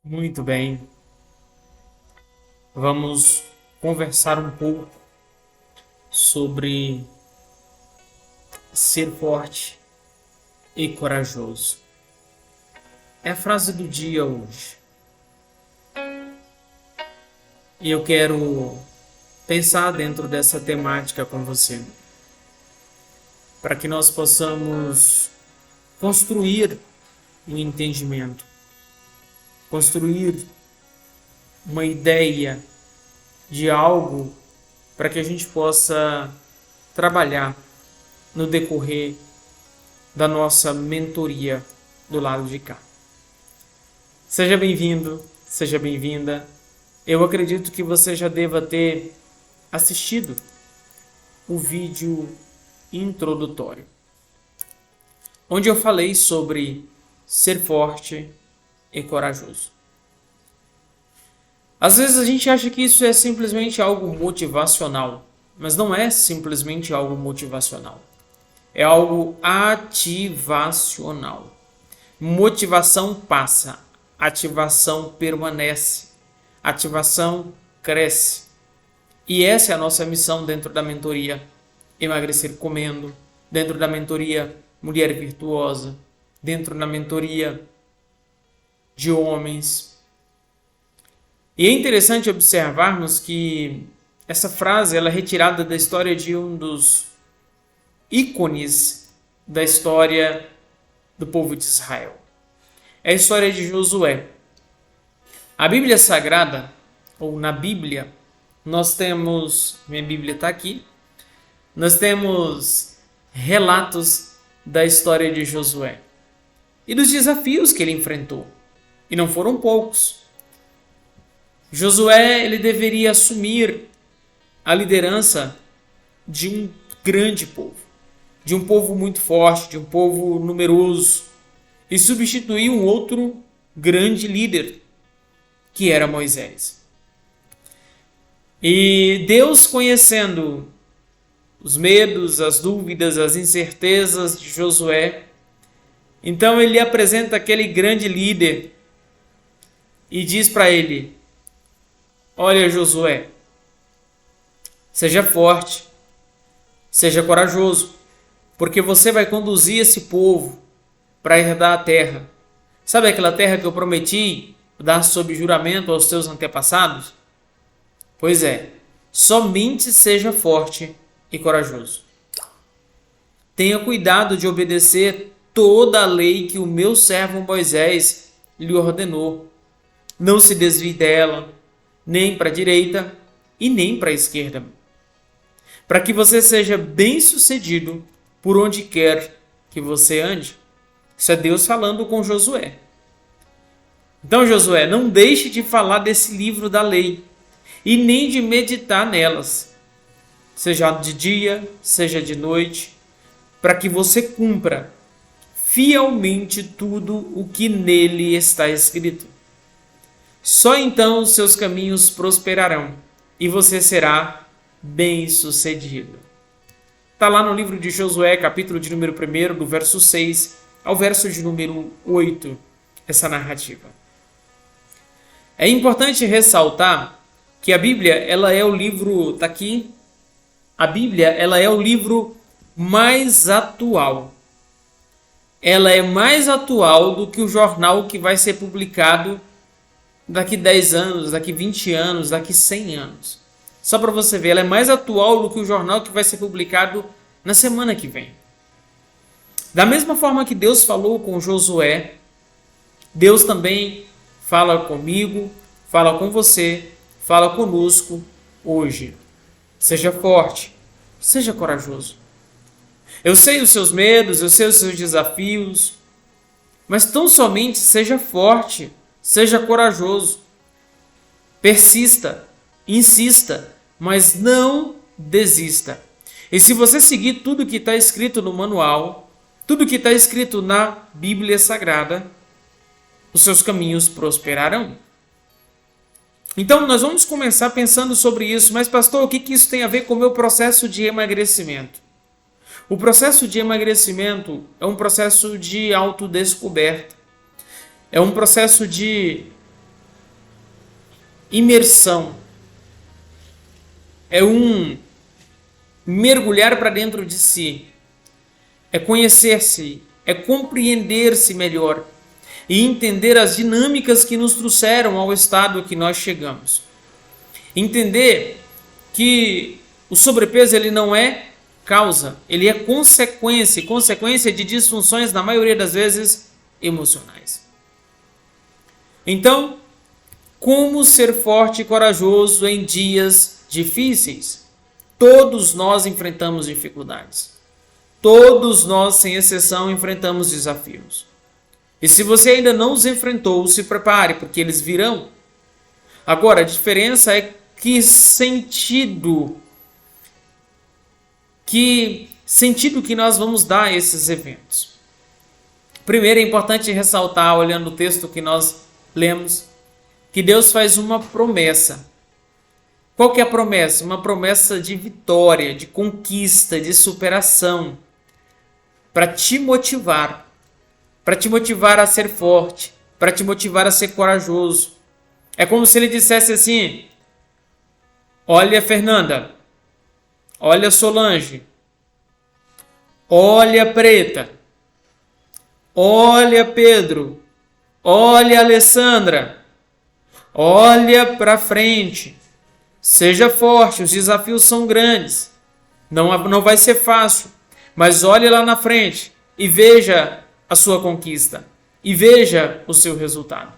Muito bem, vamos conversar um pouco sobre ser forte e corajoso. É a frase do dia hoje. E eu quero pensar dentro dessa temática com você, para que nós possamos construir um entendimento, construir uma ideia de algo para que a gente possa trabalhar no decorrer da nossa mentoria do lado de cá. Seja bem-vindo, seja bem-vinda. Eu acredito que você já deva ter assistido o vídeo introdutório, onde eu falei sobre ser forte e corajoso. Às vezes a gente acha que isso é simplesmente algo motivacional, mas não é simplesmente algo motivacional. É algo ativacional. Motivação passa, ativação permanece, ativação cresce. E essa é a nossa missão dentro da mentoria Emagrecer Comendo, dentro da mentoria Mulher Virtuosa, dentro da mentoria de homens. E é interessante observarmos que essa frase ela é retirada da história de um dos ícones da história do povo de Israel. É a história de Josué. A Bíblia Sagrada, ou na Bíblia, nós temos, minha Bíblia está aqui, nós temos relatos da história de Josué e dos desafios que ele enfrentou. E não foram poucos. Josué ele deveria assumir a liderança de um grande povo, de um povo muito forte, de um povo numeroso, e substituir um outro grande líder, que era Moisés. E Deus, conhecendo os medos, as dúvidas, as incertezas de Josué, então ele apresenta aquele grande líder e diz para ele: olha, Josué, seja forte, seja corajoso, porque você vai conduzir esse povo para herdar a terra. Sabe aquela terra que eu prometi dar sob juramento aos teus antepassados? Pois é, somente seja forte e corajoso. Tenha cuidado de obedecer toda a lei que o meu servo Moisés lhe ordenou. Não se desvie dela, nem para a direita e nem para a esquerda, para que você seja bem-sucedido por onde quer que você ande. Isso é Deus falando com Josué. Então, Josué, não deixe de falar desse livro da lei e nem de meditar nelas, seja de dia, seja de noite, para que você cumpra fielmente tudo o que nele está escrito. Só então os seus caminhos prosperarão e você será bem-sucedido. Está lá no livro de Josué, capítulo de número 1, do verso 6 ao verso de número 8, essa narrativa. É importante ressaltar que a Bíblia, ela é o livro, está aqui, a Bíblia, ela é o livro mais atual. Ela é mais atual do que o jornal que vai ser publicado daqui 10 anos, daqui 20 anos, daqui 100 anos. Só para você ver, ela é mais atual do que o jornal que vai ser publicado na semana que vem. Da mesma forma que Deus falou com Josué, Deus também fala comigo, fala com você, fala conosco hoje. Seja forte, seja corajoso. Eu sei os seus medos, eu sei os seus desafios, mas tão somente seja forte, seja corajoso. Persista, insista, mas não desista. E se você seguir tudo que está escrito no manual, tudo que está escrito na Bíblia Sagrada, os seus caminhos prosperarão. Então, nós vamos começar pensando sobre isso. Mas, pastor, o que isso tem a ver com o meu processo de emagrecimento? O processo de emagrecimento é um processo de autodescoberta. É um processo de imersão, é um mergulhar para dentro de si, é conhecer-se, é compreender-se melhor e entender as dinâmicas que nos trouxeram ao estado que nós chegamos. Entender que o sobrepeso ele não é causa, ele é consequência de disfunções, na maioria das vezes, emocionais. Então, como ser forte e corajoso em dias difíceis? Todos nós enfrentamos dificuldades. Todos nós, sem exceção, enfrentamos desafios. E se você ainda não os enfrentou, se prepare, porque eles virão. Agora, a diferença é que sentido que nós vamos dar a esses eventos. Primeiro, é importante ressaltar, olhando o texto que nós lemos, que Deus faz uma promessa. Qual que é a promessa? Uma promessa de vitória, de conquista, de superação, para te motivar a ser forte, para te motivar a ser corajoso. É como se ele dissesse assim: olha, Fernanda, olha, Solange, olha, Preta, olha, Pedro, olha, Alessandra, olha para frente, seja forte, os desafios são grandes, não vai ser fácil, mas olhe lá na frente e veja a sua conquista, e veja o seu resultado.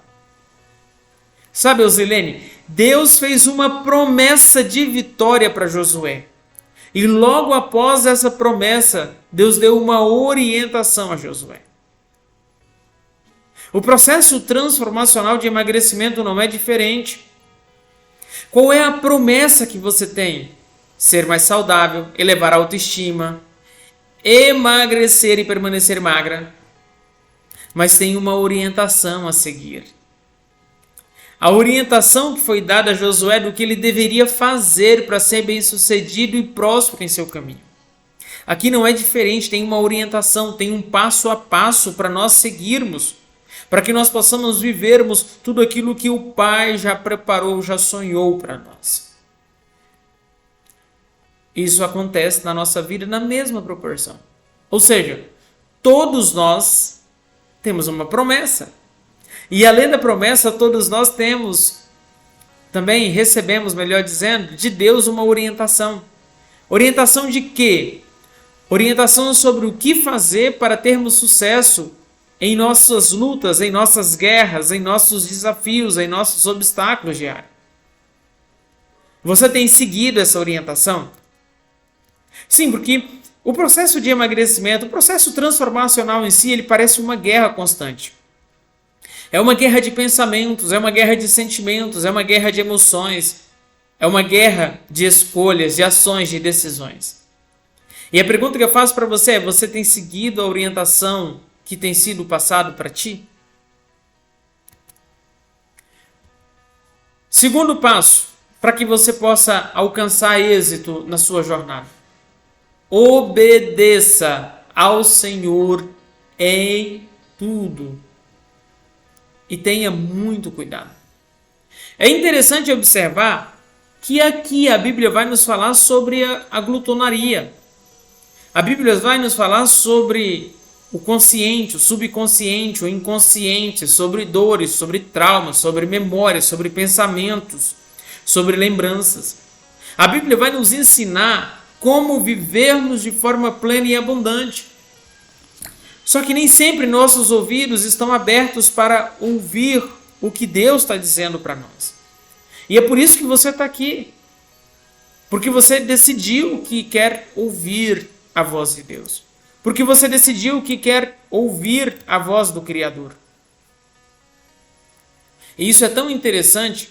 Sabe, Osilene, Deus fez uma promessa de vitória para Josué. E logo após essa promessa, Deus deu uma orientação a Josué. O processo transformacional de emagrecimento não é diferente. Qual é a promessa que você tem? Ser mais saudável, elevar a autoestima, emagrecer e permanecer magra. Mas tem uma orientação a seguir. A orientação que foi dada a Josué do que ele deveria fazer para ser bem-sucedido e próspero em seu caminho. Aqui não é diferente, tem uma orientação, tem um passo a passo para nós seguirmos, para que nós possamos vivermos tudo aquilo que o Pai já preparou, já sonhou para nós. Isso acontece na nossa vida na mesma proporção. Ou seja, todos nós temos uma promessa. E além da promessa, todos nós também recebemos, melhor dizendo, de Deus uma orientação. Orientação de quê? Orientação sobre o que fazer para termos sucesso em nossas lutas, em nossas guerras, em nossos desafios, em nossos obstáculos diários. Você tem seguido essa orientação? Sim, porque o processo de emagrecimento, o processo transformacional em si, ele parece uma guerra constante. É uma guerra de pensamentos, é uma guerra de sentimentos, é uma guerra de emoções, é uma guerra de escolhas, de ações, de decisões. E a pergunta que eu faço para você é: você tem seguido a orientação que tem sido passado para ti? Segundo passo, para que você possa alcançar êxito na sua jornada: obedeça ao Senhor em tudo. E tenha muito cuidado. É interessante observar que aqui a Bíblia vai nos falar sobre a glutonaria. A Bíblia vai nos falar sobre o consciente, o subconsciente, o inconsciente, sobre dores, sobre traumas, sobre memórias, sobre pensamentos, sobre lembranças. A Bíblia vai nos ensinar como vivermos de forma plena e abundante. Só que nem sempre nossos ouvidos estão abertos para ouvir o que Deus está dizendo para nós. E é por isso que você está aqui. Porque você decidiu que quer ouvir a voz de Deus. Porque você decidiu que quer ouvir a voz do Criador. E isso é tão interessante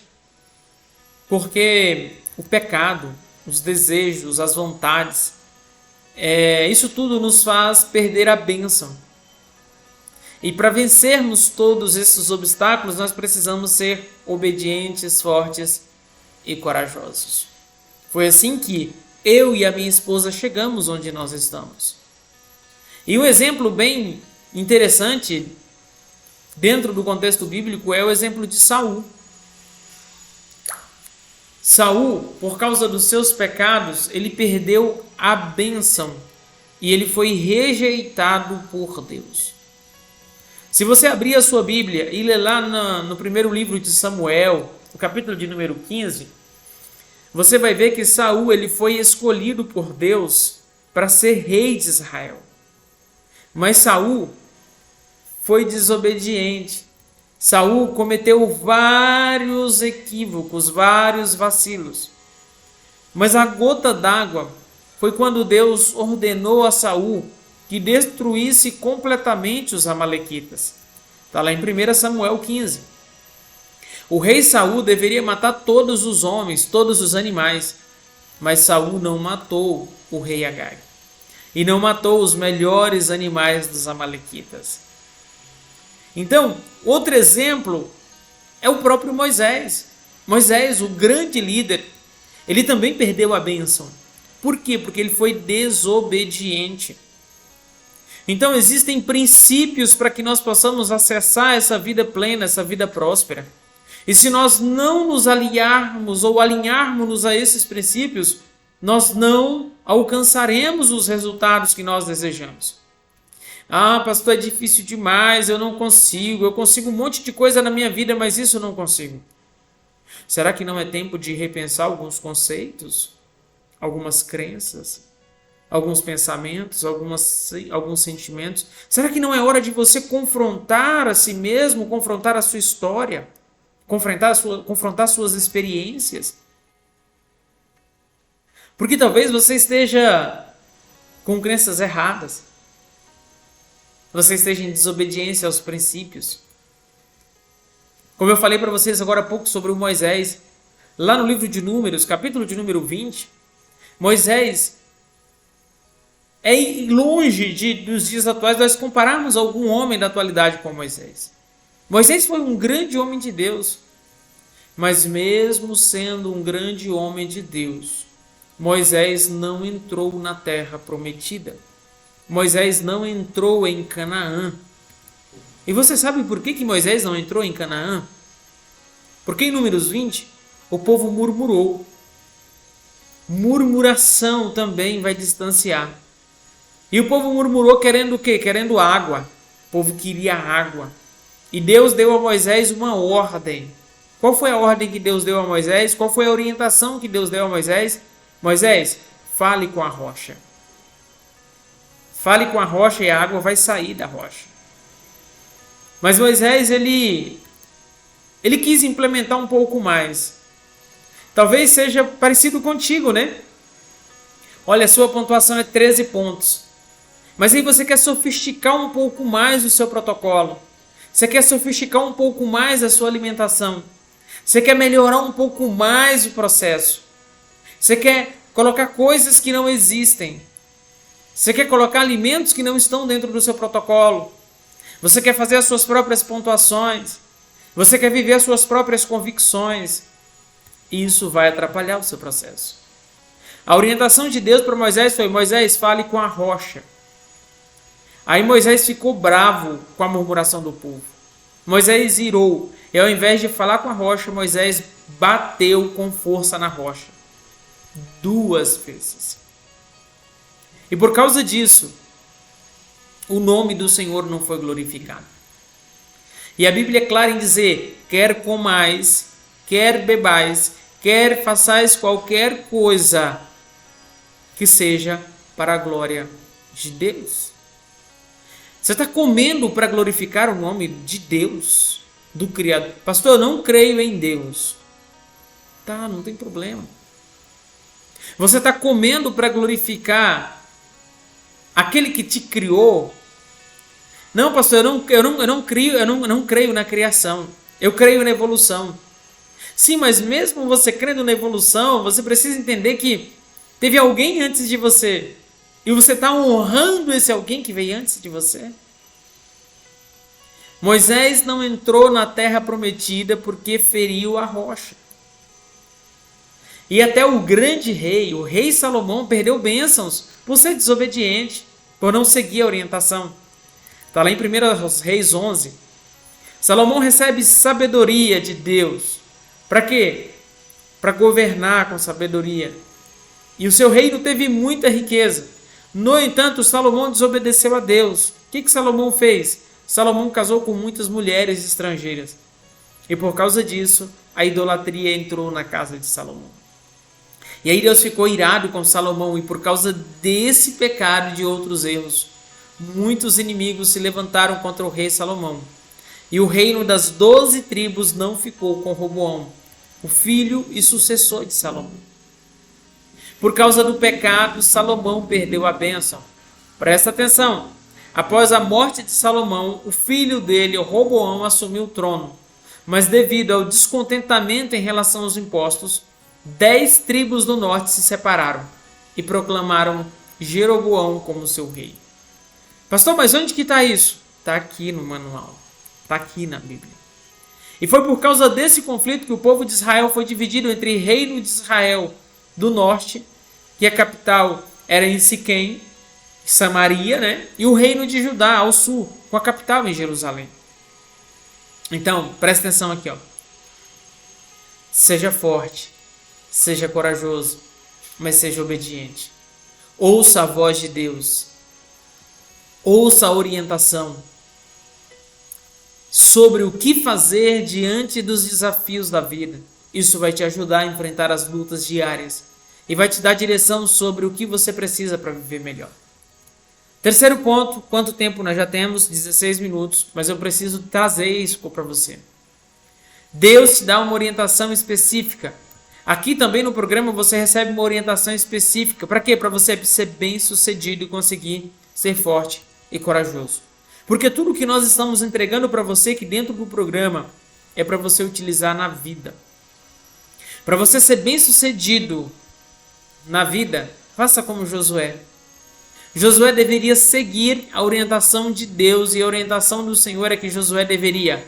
porque o pecado, os desejos, as vontades, isso tudo nos faz perder a bênção. E para vencermos todos esses obstáculos, nós precisamos ser obedientes, fortes e corajosos. Foi assim que eu e a minha esposa chegamos onde nós estamos. E um exemplo bem interessante dentro do contexto bíblico é o exemplo de Saul. Saul, por causa dos seus pecados, ele perdeu a bênção e ele foi rejeitado por Deus. Se você abrir a sua Bíblia e ler lá no primeiro livro de Samuel, o capítulo de número 15, você vai ver que Saul ele foi escolhido por Deus para ser rei de Israel. Mas Saul foi desobediente. Saul cometeu vários equívocos, vários vacilos. Mas a gota d'água foi quando Deus ordenou a Saul que destruísse completamente os amalequitas. Está lá em 1 Samuel 15. O rei Saul deveria matar todos os homens, todos os animais, mas Saul não matou o rei Agag. E não matou os melhores animais dos amalequitas. Então, outro exemplo é o próprio Moisés. Moisés, o grande líder, ele também perdeu a bênção. Por quê? Porque ele foi desobediente. Então, existem princípios para que nós possamos acessar essa vida plena, essa vida próspera. E se nós não nos alinharmos ou alinharmos a esses princípios, nós não alcançaremos os resultados que nós desejamos. Ah, pastor, é difícil demais, eu não consigo, eu consigo um monte de coisa na minha vida, mas isso eu não consigo. Será que não é tempo de repensar alguns conceitos, algumas crenças, alguns pensamentos, alguns sentimentos? Será que não é hora de você confrontar a si mesmo, confrontar a sua história, confrontar suas experiências? Porque talvez você esteja com crenças erradas. Você esteja em desobediência aos princípios. Como eu falei para vocês agora há pouco sobre o Moisés, lá no livro de Números, capítulo de número 20, Moisés é longe dos dias atuais nós compararmos algum homem da atualidade com Moisés. Moisés foi um grande homem de Deus, mas mesmo sendo um grande homem de Deus, Moisés não entrou na terra prometida. Moisés não entrou em Canaã. E você sabe por que Moisés não entrou em Canaã? Porque em Números 20, o povo murmurou. Murmuração também vai distanciar. E o povo murmurou querendo o quê? Querendo água. O povo queria água. E Deus deu a Moisés uma ordem. Qual foi a ordem que Deus deu a Moisés? Qual foi a orientação que Deus deu a Moisés? Moisés, fale com a rocha. Fale com a rocha e a água vai sair da rocha. Mas Moisés, ele quis implementar um pouco mais. Talvez seja parecido contigo, né? Olha, a sua pontuação é 13 pontos. Mas aí você quer sofisticar um pouco mais o seu protocolo. Você quer sofisticar um pouco mais a sua alimentação. Você quer melhorar um pouco mais o processo. Você quer colocar coisas que não existem. Você quer colocar alimentos que não estão dentro do seu protocolo. Você quer fazer as suas próprias pontuações. Você quer viver as suas próprias convicções. Isso vai atrapalhar o seu processo. A orientação de Deus para Moisés foi: Moisés, fale com a rocha. Aí Moisés ficou bravo com a murmuração do povo. Moisés irou. E ao invés de falar com a rocha, Moisés bateu com força na rocha. 2 vezes. E por causa disso, o nome do Senhor não foi glorificado. E a Bíblia é clara em dizer: quer comais, quer bebais, quer façais qualquer coisa que seja para a glória de Deus. Você está comendo para glorificar o nome de Deus, do Criador. Pastor, eu não creio em Deus. Tá, não tem problema. Você está comendo para glorificar aquele que te criou? Não, pastor, eu não creio na criação. Eu creio na evolução. Sim, mas mesmo você crendo na evolução, você precisa entender que teve alguém antes de você. E você está honrando esse alguém que veio antes de você. Moisés não entrou na terra prometida porque feriu a rocha. E até o grande rei, o rei Salomão, perdeu bênçãos por ser desobediente, por não seguir a orientação. Está lá em 1 Reis 11. Salomão recebe sabedoria de Deus. Para quê? para governar com sabedoria. E o seu reino teve muita riqueza. No entanto, Salomão desobedeceu a Deus. O que Salomão fez? Salomão casou com muitas mulheres estrangeiras. E por causa disso, a idolatria entrou na casa de Salomão. E aí Deus ficou irado com Salomão, e por causa desse pecado e de outros erros, muitos inimigos se levantaram contra o rei Salomão. E o reino das 12 tribos não ficou com Roboão, o filho e sucessor de Salomão. Por causa do pecado, Salomão perdeu a bênção. Presta atenção. Após a morte de Salomão, o filho dele, Roboão, assumiu o trono. Mas devido ao descontentamento em relação aos impostos, 10 tribos do norte se separaram e proclamaram Jeroboão como seu rei. Pastor, mas onde que está isso? Está aqui no manual. Está aqui na Bíblia. E foi por causa desse conflito que o povo de Israel foi dividido entre o reino de Israel do norte, que a capital era em Siquém, Samaria, né? E o reino de Judá ao sul, com a capital em Jerusalém. Então, presta atenção aqui, ó. Seja forte, seja corajoso, mas seja obediente. Ouça a voz de Deus. Ouça a orientação sobre o que fazer diante dos desafios da vida. Isso vai te ajudar a enfrentar as lutas diárias e vai te dar direção sobre o que você precisa para viver melhor. Terceiro ponto, quanto tempo nós já temos? 16 minutos, mas eu preciso trazer isso para você. Deus te dá uma orientação específica. Aqui também no programa você recebe uma orientação específica. Para quê? Para você ser bem sucedido e conseguir ser forte e corajoso. Porque tudo que nós estamos entregando para você aqui dentro do programa é para você utilizar na vida. Para você ser bem sucedido na vida, faça como Josué. Josué deveria seguir a orientação de Deus, e a orientação do Senhor é que Josué deveria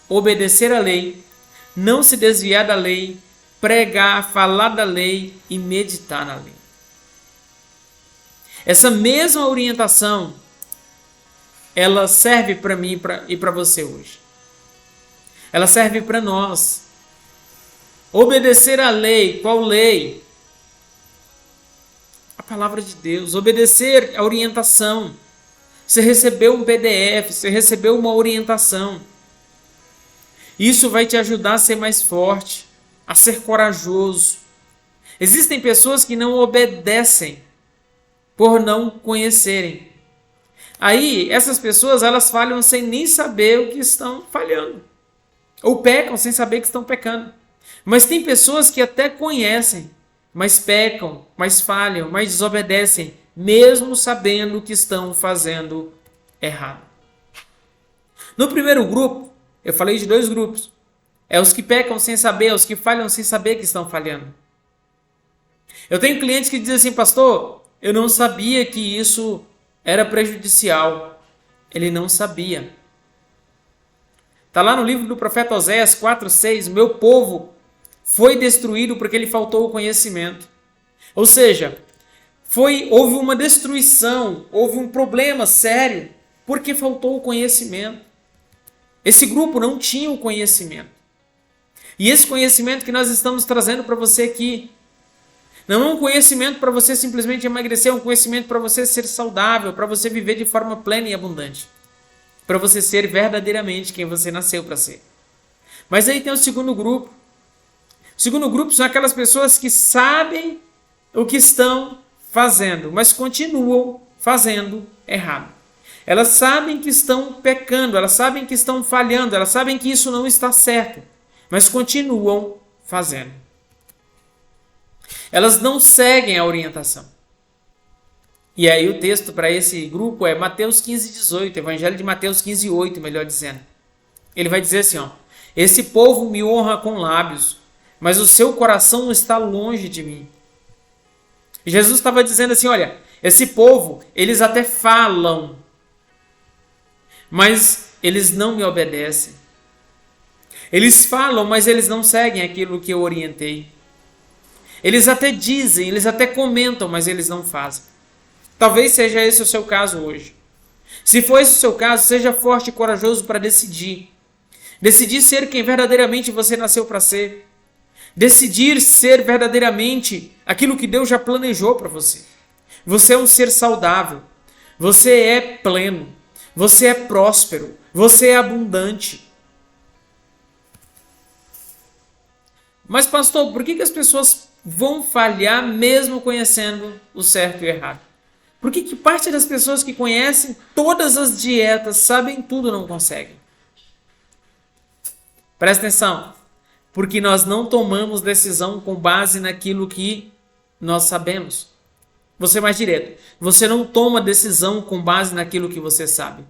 obedecer a lei, não se desviar da lei, pregar, falar da lei e meditar na lei. Essa mesma orientação, ela serve para mim e para você hoje. Ela serve para nós. Obedecer a lei, qual lei? A palavra de Deus. Obedecer a orientação. Você recebeu um PDF, você recebeu uma orientação. Isso vai te ajudar a ser mais forte, a ser corajoso. Existem pessoas que não obedecem por não conhecerem. Aí, essas pessoas, elas falham sem nem saber o que estão falhando. Ou pecam sem saber que estão pecando. Mas tem pessoas que até conhecem, mas pecam, mas falham, mas desobedecem, mesmo sabendo que estão fazendo errado. No primeiro grupo, eu falei de 2 grupos. É os que pecam sem saber, é os que falham sem saber que estão falhando. Eu tenho clientes que dizem assim, pastor, eu não sabia que isso era prejudicial. Ele não sabia. Está lá no livro do profeta Oséias 4:6, meu povo foi destruído porque lhe faltou o conhecimento. Ou seja, houve uma destruição, houve um problema sério, porque faltou o conhecimento. Esse grupo não tinha o conhecimento. E esse conhecimento que nós estamos trazendo para você aqui, não é um conhecimento para você simplesmente emagrecer, é um conhecimento para você ser saudável, para você viver de forma plena e abundante. Para você ser verdadeiramente quem você nasceu para ser. Mas aí tem o segundo grupo. O segundo grupo são aquelas pessoas que sabem o que estão fazendo, mas continuam fazendo errado. Elas sabem que estão pecando, elas sabem que estão falhando, elas sabem que isso não está certo, mas continuam fazendo. Elas não seguem a orientação. E aí o texto para esse grupo é Mateus 15:18, Evangelho de Mateus 15:8, melhor dizendo. Ele vai dizer assim, ó, esse povo me honra com lábios, mas o seu coração está longe de mim. Jesus estava dizendo assim, olha, esse povo, eles até falam, mas eles não me obedecem. Eles falam, mas eles não seguem aquilo que eu orientei. Eles até dizem, eles até comentam, mas eles não fazem. Talvez seja esse o seu caso hoje. Se for esse o seu caso, seja forte e corajoso para decidir. Decidir ser quem verdadeiramente você nasceu para ser. Decidir ser verdadeiramente aquilo que Deus já planejou para você. Você é um ser saudável. Você é pleno. Você é próspero. Você é abundante. Mas, pastor, por que as pessoas vão falhar mesmo conhecendo o certo e o errado? Por que parte das pessoas que conhecem todas as dietas, sabem tudo, não conseguem? Presta atenção. Porque nós não tomamos decisão com base naquilo que nós sabemos. Vou ser mais direto. Você não toma decisão com base naquilo que você sabe.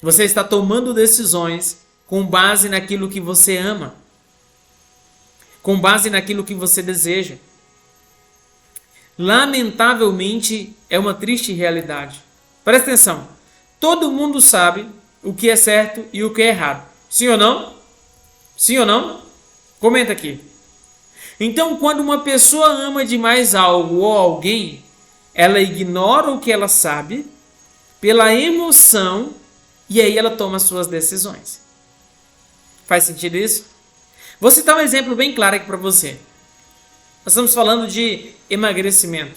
Você está tomando decisões com base naquilo que você ama. Com base naquilo que você deseja. Lamentavelmente, é uma triste realidade. Presta atenção. Todo mundo sabe o que é certo e o que é errado. Sim ou não? Sim ou não? Comenta aqui. Então, quando uma pessoa ama demais algo ou alguém, ela ignora o que ela sabe pela emoção e aí ela toma suas decisões. Faz sentido isso? Vou citar um exemplo bem claro aqui para você. Nós estamos falando de emagrecimento.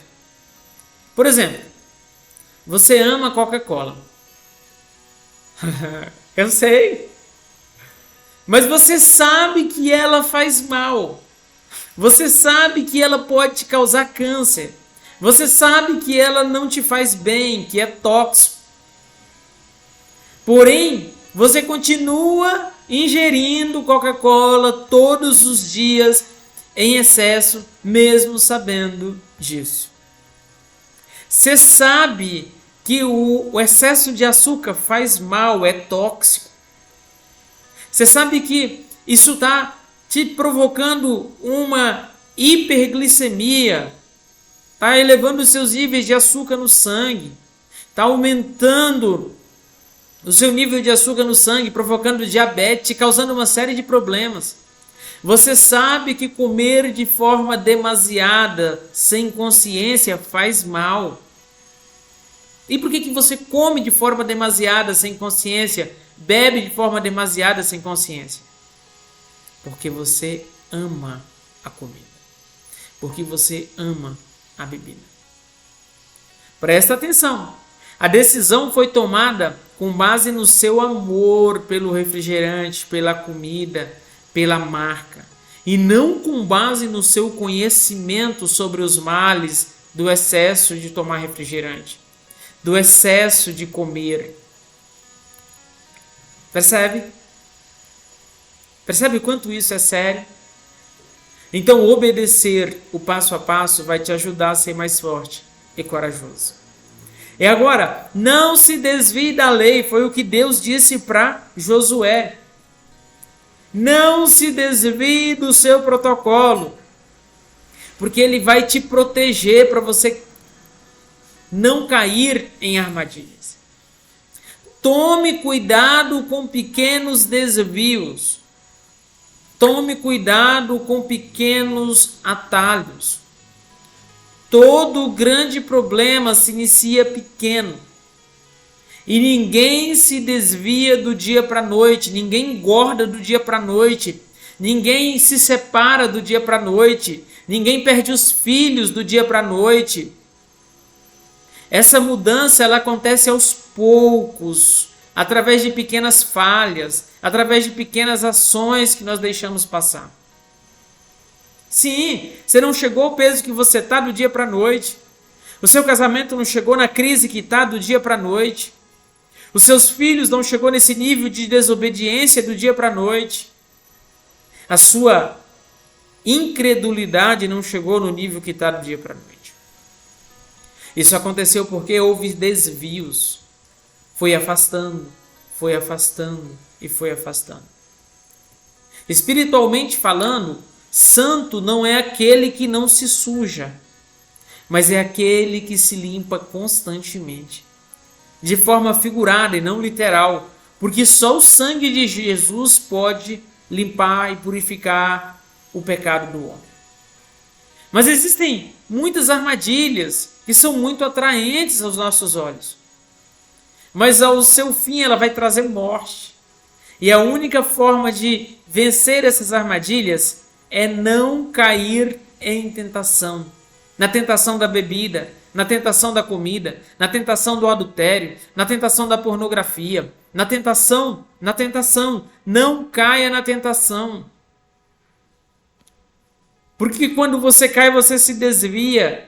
Por exemplo, você ama Coca-Cola. Eu sei. Mas você sabe que ela faz mal. Você sabe que ela pode te causar câncer. Você sabe que ela não te faz bem, que é tóxico. Porém, você continua ingerindo Coca-Cola todos os dias em excesso, mesmo sabendo disso. Você sabe que o excesso de açúcar faz mal, é tóxico. Você sabe que isso está te provocando uma hiperglicemia, está elevando os seus níveis de açúcar no sangue, está aumentando o seu nível de açúcar no sangue, provocando diabetes, causando uma série de problemas. Você sabe que comer de forma demasiada, sem consciência, faz mal. E por que você come de forma demasiada, sem consciência, bebe de forma demasiada, sem consciência? Porque você ama a comida. Porque você ama a bebida. Presta atenção. A decisão foi tomada com base no seu amor pelo refrigerante, pela comida, pela marca. E não com base no seu conhecimento sobre os males do excesso de tomar refrigerante, do excesso de comer. Percebe? Percebe o quanto isso é sério? Então, obedecer o passo a passo vai te ajudar a ser mais forte e corajoso. E agora, não se desvie da lei, foi o que Deus disse para Josué. Não se desvie do seu protocolo, porque ele vai te proteger para você não cair em armadilhas. Tome cuidado com pequenos desvios. Tome cuidado com pequenos atalhos. Todo grande problema se inicia pequeno. E ninguém se desvia do dia para a noite, ninguém engorda do dia para a noite, ninguém se separa do dia para a noite, ninguém perde os filhos do dia para a noite. Essa mudança ela acontece aos poucos, através de pequenas falhas, através de pequenas ações que nós deixamos passar. Sim, você não chegou ao peso que você está do dia para a noite. O seu casamento não chegou na crise que está do dia para a noite. Os seus filhos não chegou nesse nível de desobediência do dia para a noite. A sua incredulidade não chegou no nível que está do dia para a noite. Isso aconteceu porque houve desvios. Foi afastando e foi afastando. Espiritualmente falando, santo não é aquele que não se suja, mas é aquele que se limpa constantemente. De forma figurada e não literal, porque só o sangue de Jesus pode limpar e purificar o pecado do homem. Mas existem muitas armadilhas que são muito atraentes aos nossos olhos. Mas ao seu fim ela vai trazer morte. E a única forma de vencer essas armadilhas é não cair em tentação. Na tentação da bebida, na tentação da comida, na tentação do adultério, na tentação da pornografia, na tentação, não caia na tentação. Porque quando você cai, você se desvia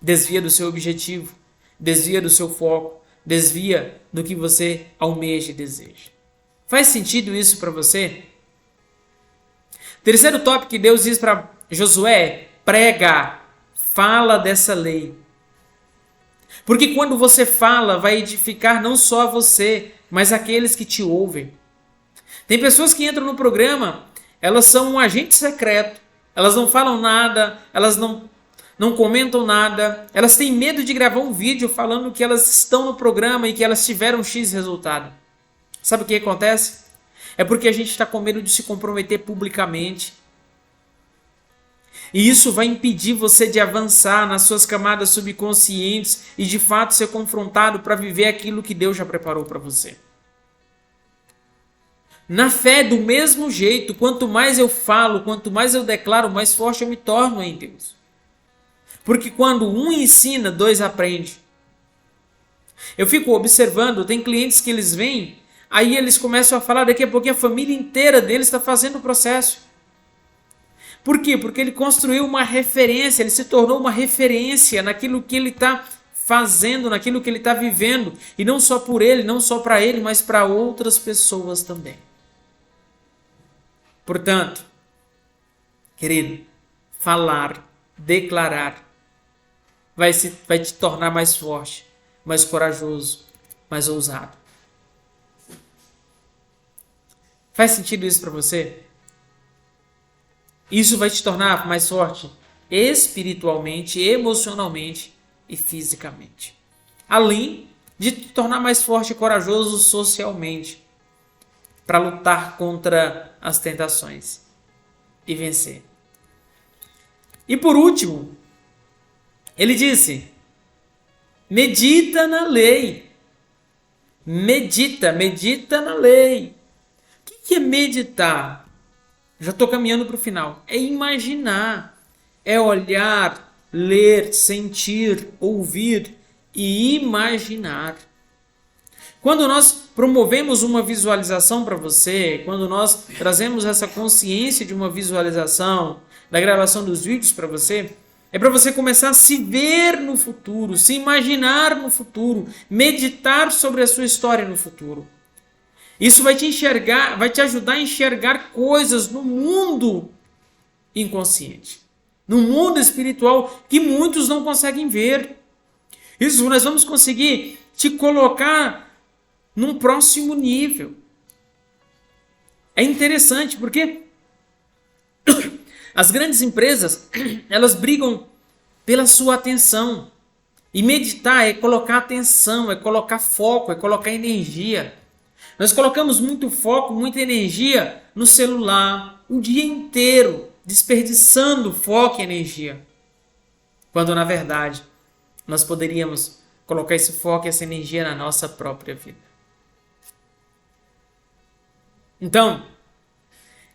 do seu objetivo, desvia do seu foco, desvia do que você almeja e deseja. Faz sentido isso para você? Terceiro tópico que Deus diz para Josué é: prega, fala dessa lei. Porque quando você fala, vai edificar não só a você, mas aqueles que te ouvem. Tem pessoas que entram no programa, elas são um agente secreto, elas não falam nada, elas não comentam nada, elas têm medo de gravar um vídeo falando que elas estão no programa e que elas tiveram X resultado. Sabe o que acontece? É porque a gente está com medo de se comprometer publicamente. E isso vai impedir você de avançar nas suas camadas subconscientes e de fato ser confrontado para viver aquilo que Deus já preparou para você. Na fé, do mesmo jeito, quanto mais eu falo, quanto mais eu declaro, mais forte eu me torno em Deus. Porque quando um ensina, dois aprendem. Eu fico observando, tem clientes que eles vêm, aí eles começam a falar, daqui a pouco a família inteira deles está fazendo o processo. Por quê? Porque ele construiu uma referência, ele se tornou uma referência naquilo que ele está fazendo, naquilo que ele está vivendo. E não só por ele, não só para ele, mas para outras pessoas também. Portanto, querido, falar, declarar, vai te tornar mais forte, mais corajoso, mais ousado. Faz sentido isso para você? Isso vai te tornar mais forte espiritualmente, emocionalmente e fisicamente. Além de te tornar mais forte e corajoso socialmente, para lutar contra as tentações e vencer. E por último, ele disse: medita na lei. Medita na lei. O que é meditar? Já estou caminhando para o final. É imaginar, é olhar, ler, sentir, ouvir e imaginar. Quando nós promovemos uma visualização para você, quando nós trazemos essa consciência de uma visualização, da gravação dos vídeos para você, é para você começar a se ver no futuro, se imaginar no futuro, meditar sobre a sua história no futuro. Isso vai te ajudar a enxergar coisas no mundo inconsciente, no mundo espiritual que muitos não conseguem ver. Isso nós vamos conseguir te colocar num próximo nível. É interessante porque as grandes empresas, elas brigam pela sua atenção. E meditar é colocar atenção, é colocar foco, é colocar energia. Nós colocamos muito foco, muita energia no celular, o dia inteiro, desperdiçando foco e energia. Quando, na verdade, nós poderíamos colocar esse foco e essa energia na nossa própria vida. Então,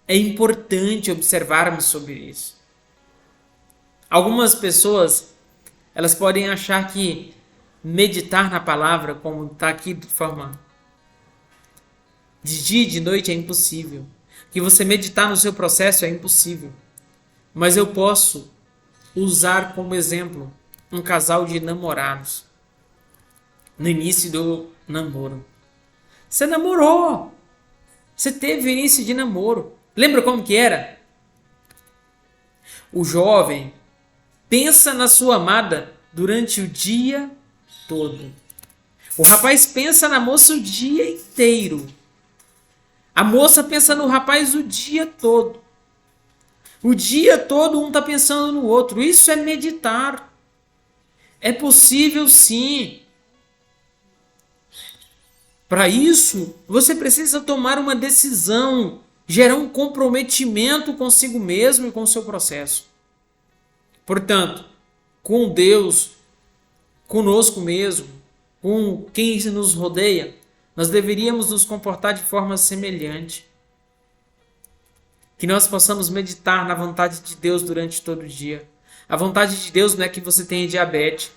é importante observarmos sobre isso. Algumas pessoas, elas podem achar que meditar na palavra, como está aqui de forma de dia e de noite, é impossível. Que você meditar no seu processo é impossível. Mas eu posso usar como exemplo um casal de namorados no início do namoro. Você namorou. Você teve o início de namoro. Lembra como que era? O jovem pensa na sua amada durante o dia todo. O rapaz pensa na moça o dia inteiro. A moça pensa no rapaz o dia todo. O dia todo um está pensando no outro. Isso é meditar. É possível sim. Para isso, você precisa tomar uma decisão, gerar um comprometimento consigo mesmo e com o seu processo. Portanto, com Deus, conosco mesmo, com quem nos rodeia, nós deveríamos nos comportar de forma semelhante. Que nós possamos meditar na vontade de Deus durante todo o dia. A vontade de Deus não é que você tenha diabetes.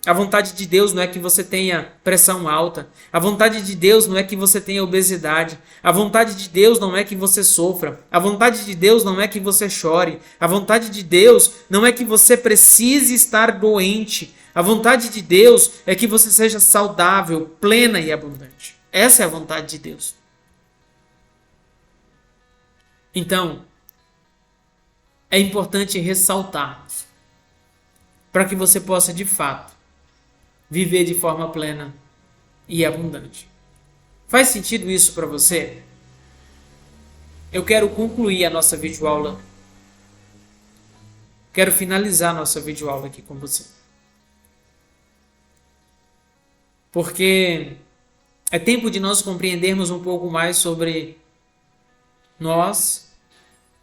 A vontade de Deus não é que você tenha pressão alta. A vontade de Deus não é que você tenha obesidade. A vontade de Deus não é que você sofra. A vontade de Deus não é que você chore. A vontade de Deus não é que você precise estar doente. A vontade de Deus é que você seja saudável, plena e abundante. Essa é a vontade de Deus. Então, é importante ressaltarmos para que você possa, de fato, viver de forma plena e abundante. Faz sentido isso para você? Eu quero concluir a nossa videoaula. Quero finalizar a nossa videoaula aqui com você. Porque é tempo de nós compreendermos um pouco mais sobre nós,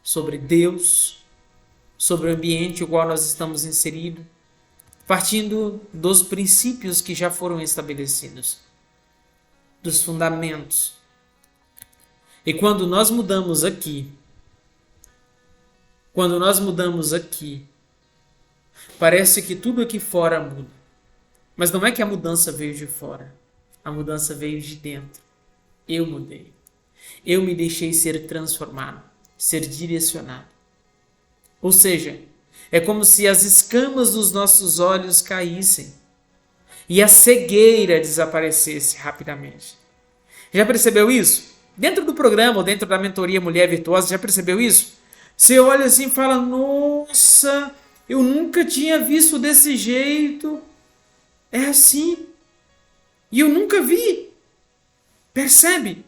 sobre Deus, sobre o ambiente no qual nós estamos inseridos, partindo dos princípios que já foram estabelecidos, dos fundamentos. E quando nós mudamos aqui, parece que tudo aqui fora muda. Mas não é que a mudança veio de fora, a mudança veio de dentro. Eu mudei. Eu me deixei ser transformado, ser direcionado. Ou seja, é como se as escamas dos nossos olhos caíssem e a cegueira desaparecesse rapidamente. Já percebeu isso? Dentro do programa ou dentro da mentoria Mulher Virtuosa, já percebeu isso? Você olha assim e fala, nossa, eu nunca tinha visto desse jeito. É assim. E eu nunca vi. Percebe?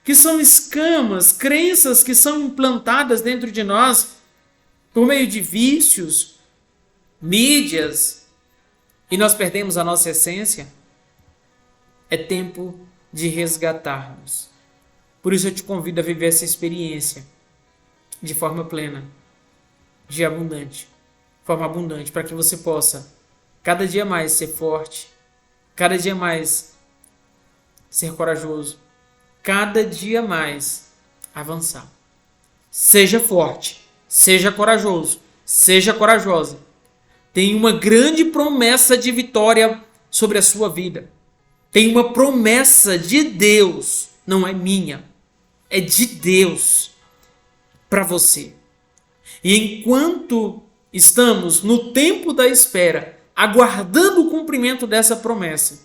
Que são escamas, crenças que são implantadas dentro de nós por meio de vícios, mídias, e nós perdemos a nossa essência. É tempo de resgatarmos. Por isso eu te convido a viver essa experiência de forma plena, de forma abundante, para que você possa cada dia mais ser forte, cada dia mais ser corajoso, cada dia mais avançar. Seja forte, seja corajoso, seja corajosa. Tem uma grande promessa de vitória sobre a sua vida. Tem uma promessa de Deus, não é minha, é de Deus para você. E enquanto estamos no tempo da espera, aguardando o cumprimento dessa promessa,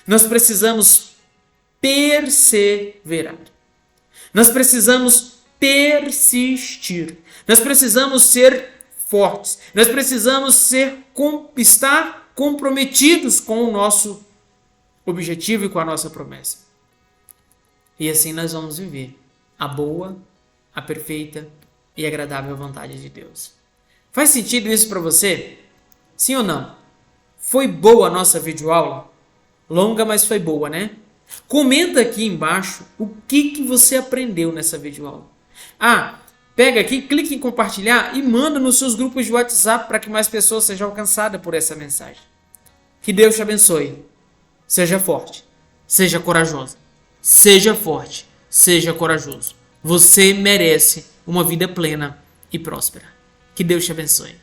nós precisamos perseverar. Nós precisamos persistir. Nós precisamos ser fortes. Nós precisamos estar comprometidos com o nosso objetivo e com a nossa promessa. E assim nós vamos viver a boa, a perfeita e agradável vontade de Deus. Faz sentido isso para você? Sim ou não? Foi boa a nossa videoaula? Longa, mas foi boa, né? Comenta aqui embaixo o que você aprendeu nessa videoaula. Pega aqui, clique em compartilhar e manda nos seus grupos de WhatsApp para que mais pessoas sejam alcançadas por essa mensagem. Que Deus te abençoe. Seja forte, seja corajosa. Seja forte, seja corajoso. Você merece uma vida plena e próspera. Que Deus te abençoe.